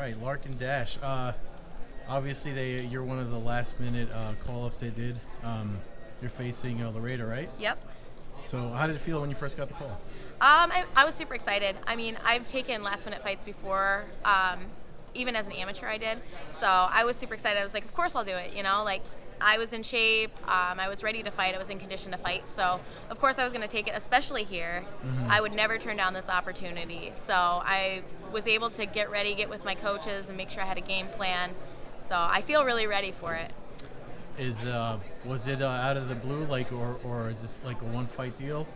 right, Larkyn Dasch. Obviously, you're one of the last-minute call-ups they did. You're facing Loureda, right? Yep. So how did it feel when you first got the call? I was super excited. I mean, I've taken last-minute fights before. Even as an amateur, I did. So I was super excited. I was like, of course I'll do it. I was in shape. I was ready to fight. I was in condition to fight. So, of course, I was going to take it, especially here. Mm-hmm. I would never turn down this opportunity. So I was able to get ready, get with my coaches, and make sure I had a game plan. So I feel really ready for it. Was it out of the blue, or is this like a one-fight deal?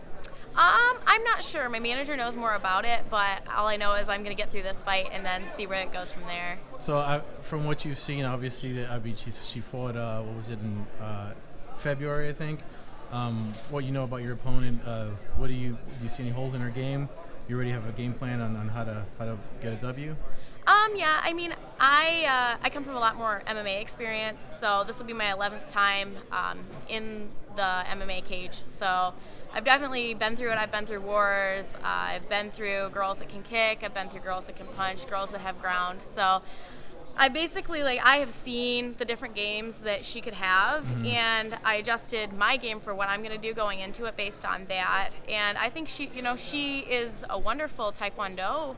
I'm not sure. My manager knows more about it, but all I know is I'm going to get through this fight and then see where it goes from there. So, from what you've seen, obviously, she fought. What was it in February, I think? What you know about your opponent? Do you see any holes in her game? You already have a game plan on how to get a W? Yeah, I mean, I come from a lot more MMA experience, so this will be my 11th time in the MMA cage. So I've definitely been through it. I've been through wars. I've been through girls that can kick. I've been through girls that can punch, girls that have ground. So I basically, I have seen the different games that she could have, Mm-hmm. and I adjusted my game for what I'm going to do going into it based on that. And I think she is a wonderful Taekwondo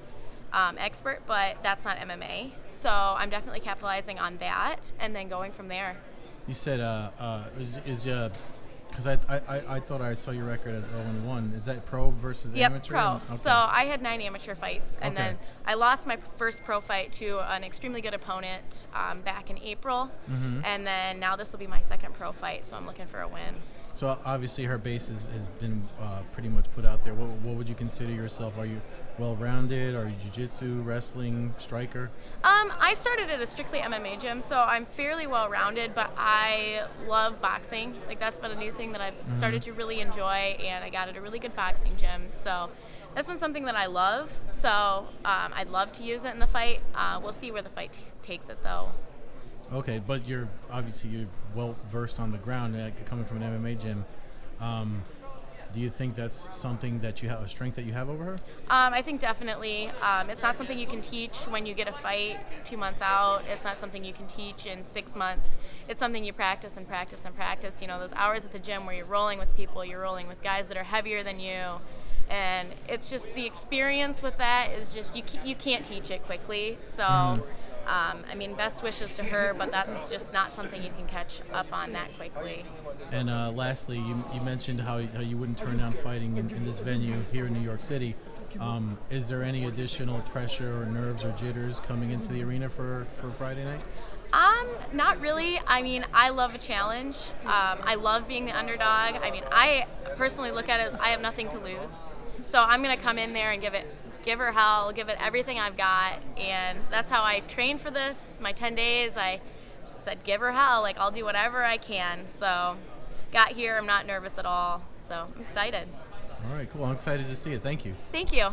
expert, but that's not MMA. So I'm definitely capitalizing on that and then going from there. You said, because I thought I saw your record as 0-1. Is that pro versus amateur? Yep, pro. Okay. So I had 9 amateur fights, and Okay. then I lost my first pro fight to an extremely good opponent back in April, Mm-hmm. and then now this will be my second pro fight, so I'm looking for a win. So obviously her base has been pretty much put out there. What would you consider yourself? Are you well-rounded? Are you jiu-jitsu, wrestling, striker? I started at a strictly MMA gym, so I'm fairly well-rounded, but I love boxing. That's been a new thing that I've started to really enjoy, and I got at a really good boxing gym. So that's been something that I love. So I'd love to use it in the fight. We'll see where the fight takes it, though. Okay, but you're well-versed on the ground, coming from an MMA gym. Do you think that's something that you have, a strength that you have over her? I think definitely. It's not something you can teach when you get a fight 2 months out. It's not something you can teach in 6 months. It's something you practice and practice and practice. Those hours at the gym where you're rolling with people, you're rolling with guys that are heavier than you. And it's just the experience with that is just, you can't teach it quickly. So, best wishes to her, but that's just not something you can catch up on that quickly. And lastly, you mentioned how you wouldn't turn down fighting in this venue here in New York City. Is there any additional pressure or nerves or jitters coming into the arena for Friday night? Not really. I love a challenge. I love being the underdog. I personally look at it as I have nothing to lose. So I'm going to come in there and give her hell, give it everything I've got. And that's how I trained for this. My 10 days, I said, give her hell. I'll do whatever I can. So got here. I'm not nervous at all. So I'm excited. All right, cool. I'm excited to see it. Thank you. Thank you.